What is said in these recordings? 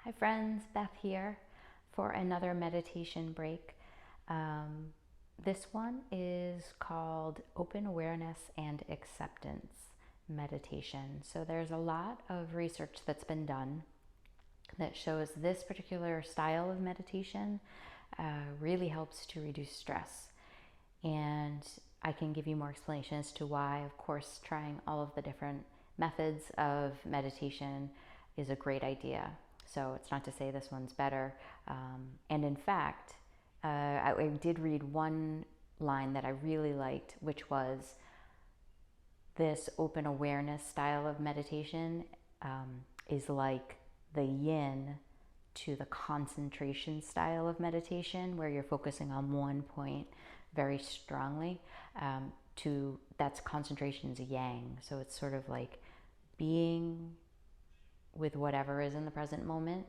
Hi friends, Beth here for another meditation break. This one is called Open Awareness and Acceptance Meditation. So there's a lot of research that's been done that shows this particular style of meditation really helps to reduce stress. And I can give you more explanation as to why. Of course, trying all of the different methods of meditation is a great idea. So it's not to say this one's better. And in fact, I did read one line that I really liked, which was this open awareness style of meditation is like the yin to the concentration style of meditation, where you're focusing on one point very strongly. To that's concentration is yang, so it's sort of like being with whatever is in the present moment,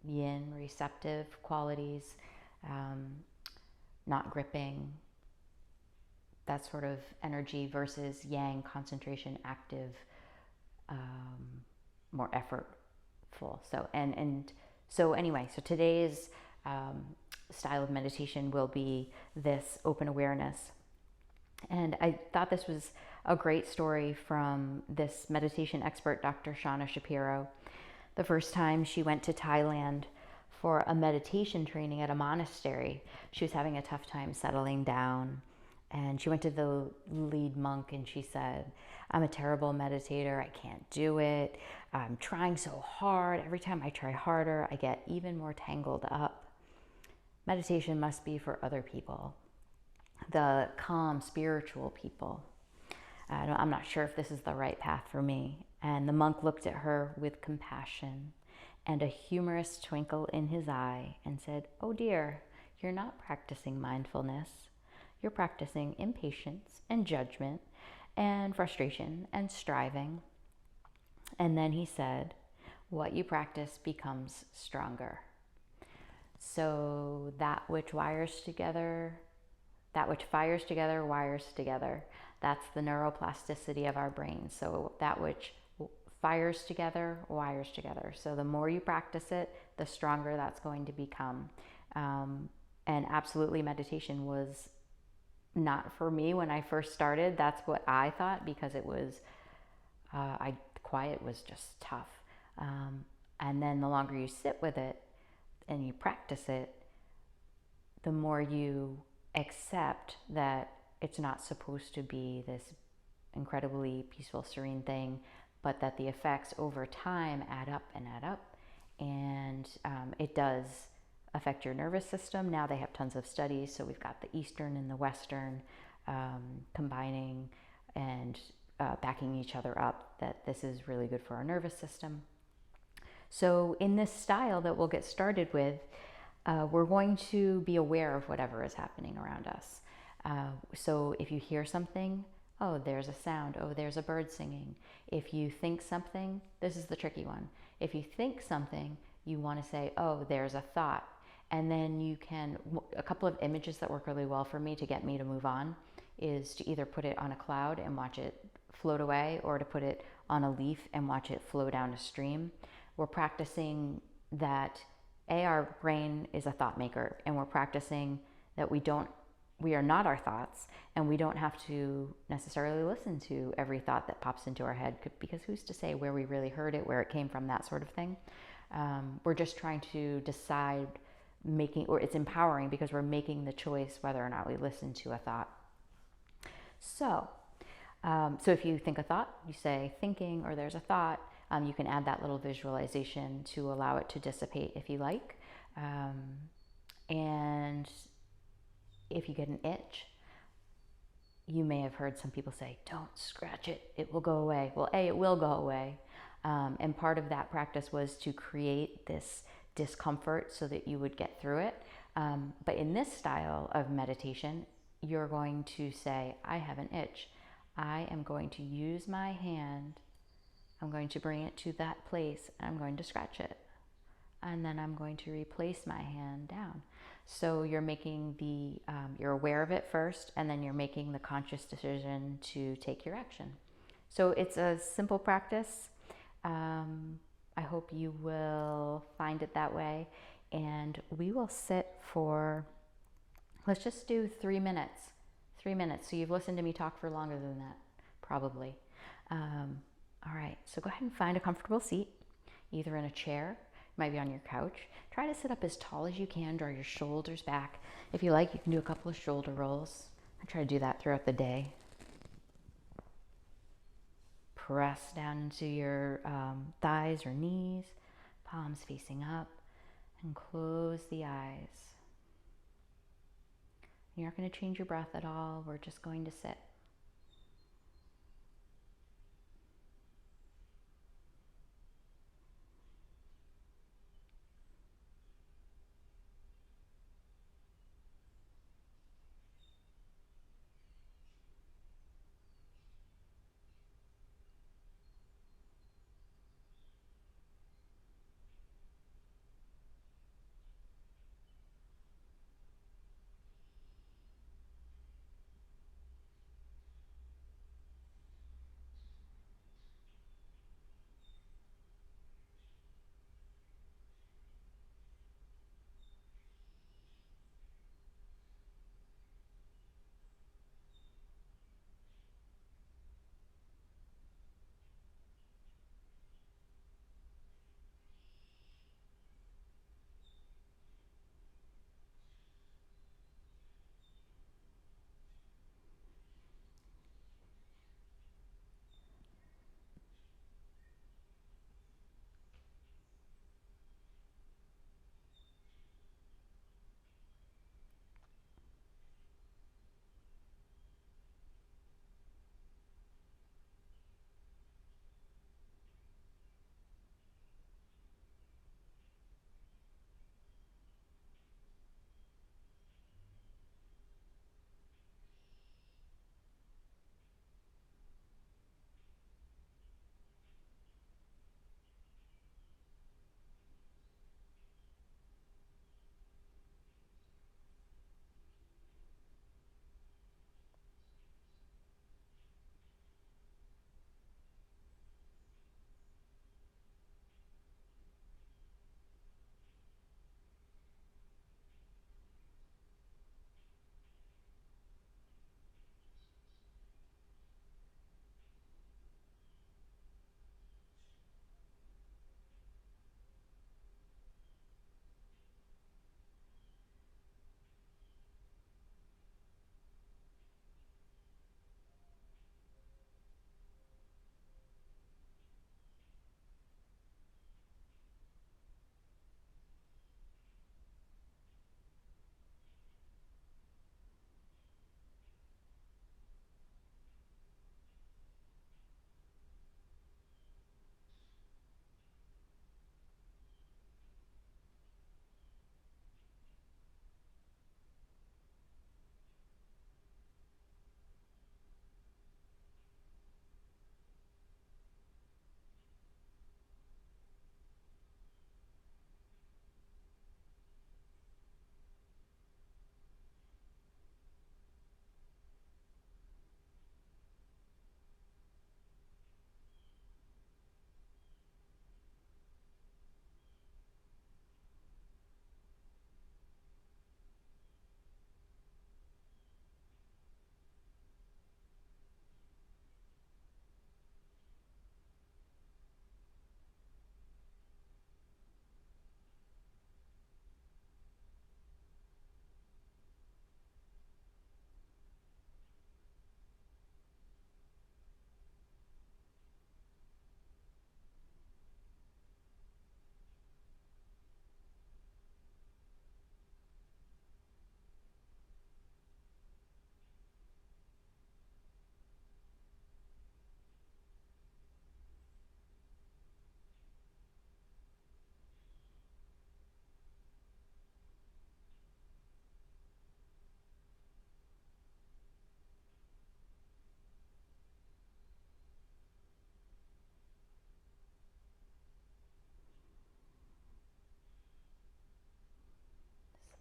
yin, receptive qualities, um, not gripping, that sort of energy, versus yang, concentration, active, more effortful. So anyway, so today's style of meditation will be this open awareness. And I thought this was a great story from this meditation expert, Dr. Shauna Shapiro. The first time she went to Thailand for a meditation training at a monastery, she was having a tough time settling down. And she went to the lead monk and she said, "I'm a terrible meditator. I can't do it. I'm trying so hard. Every time I try harder, I get even more tangled up. Meditation must be for other people, the calm, spiritual people. I'm not sure if this is the right path for me." And the monk looked at her with compassion and a humorous twinkle in his eye and said, "Oh dear, you're not practicing mindfulness. You're practicing impatience and judgment and frustration and striving." And then he said, "What you practice becomes stronger." So that which wires together, that which fires together, wires together. That's the neuroplasticity of our brain. So that which fires together, wires together. So the more you practice it, the stronger that's going to become. And absolutely, meditation was not for me when I first started. That's what I thought, because it was, quiet was just tough. And then the longer you sit with it and you practice it, the more you accept that it's not supposed to be this incredibly peaceful, serene thing, but that the effects over time add up and add up. And it does affect your nervous system. Now they have tons of studies. So we've got the Eastern and the Western combining and backing each other up, that this is really good for our nervous system. So in this style that we'll get started with, we're going to be aware of whatever is happening around us. So if you hear something, oh, there's a sound, oh, there's a bird singing. If you think something, this is the tricky one. If you think something, you want to say, oh, there's a thought. And then you can, a couple of images that work really well for me to get me to move on is to either put it on a cloud and watch it float away, or to put it on a leaf and watch it flow down a stream. We're practicing that our brain is a thought maker, and we're practicing that we are not our thoughts, and we don't have to necessarily listen to every thought that pops into our head, because who's to say where we really heard it, where it came from, that sort of thing. We're just trying to decide, or it's empowering because we're making the choice whether or not we listen to a thought. So if you think a thought, you say thinking, or there's a thought. You can add that little visualization to allow it to dissipate if you like. And if you get an itch, you may have heard some people say, don't scratch it, it will go away. Well, it will go away. And part of that practice was to create this discomfort so that you would get through it. But in this style of meditation, you're going to say, I have an itch. I am going to use my hand. I'm going to bring it to that place. And I'm going to scratch it. And then I'm going to replace my hand down. So you're making you're aware of it first, and then you're making the conscious decision to take your action. So it's a simple practice. I hope you will find it that way. And we will sit for, let's just do 3 minutes. 3 minutes. So you've listened to me talk for longer than that, probably. All right, so go ahead and find a comfortable seat, either in a chair, it might be on your couch. Try to sit up as tall as you can, draw your shoulders back. If you like, you can do a couple of shoulder rolls. I try to do that throughout the day. Press down into your thighs or knees, palms facing up, and close the eyes. You're not going to change your breath at all. We're just going to sit.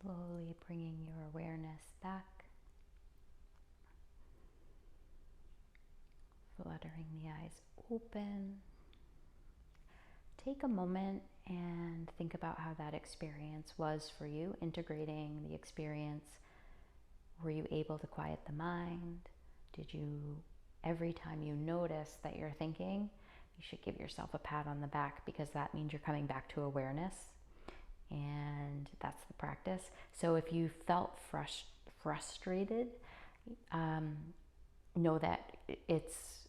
Slowly bringing your awareness back, fluttering the eyes open. take a moment and think about how that experience was for you, integrating the experience. Were you able to quiet the mind? Did you, every time you notice that you're thinking, you should give yourself a pat on the back, because that means you're coming back to awareness, and that's the practice. So if you felt frustrated, know that it's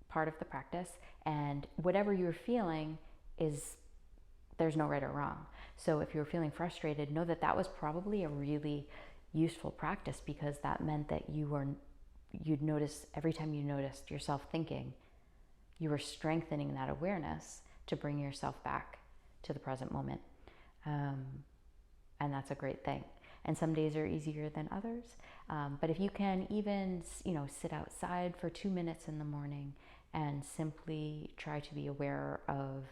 part of the practice, and whatever you're feeling is, there's no right or wrong. So if you're feeling frustrated, know that that was probably a really useful practice, because that meant that you'd notice every time you noticed yourself thinking, you were strengthening that awareness to bring yourself back to the present moment. And that's a great thing. And some days are easier than others. But if you can even, sit outside for 2 minutes in the morning and simply try to be aware of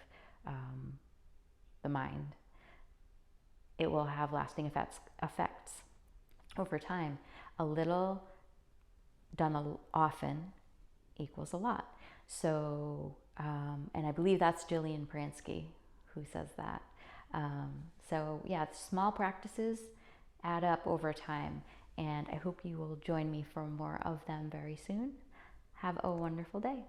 the mind, it will have lasting effects over time. A little done often equals a lot. So, and I believe that's Jillian Pransky who says that. So yeah, small practices add up over time, and I hope you will join me for more of them very soon. Have a wonderful day.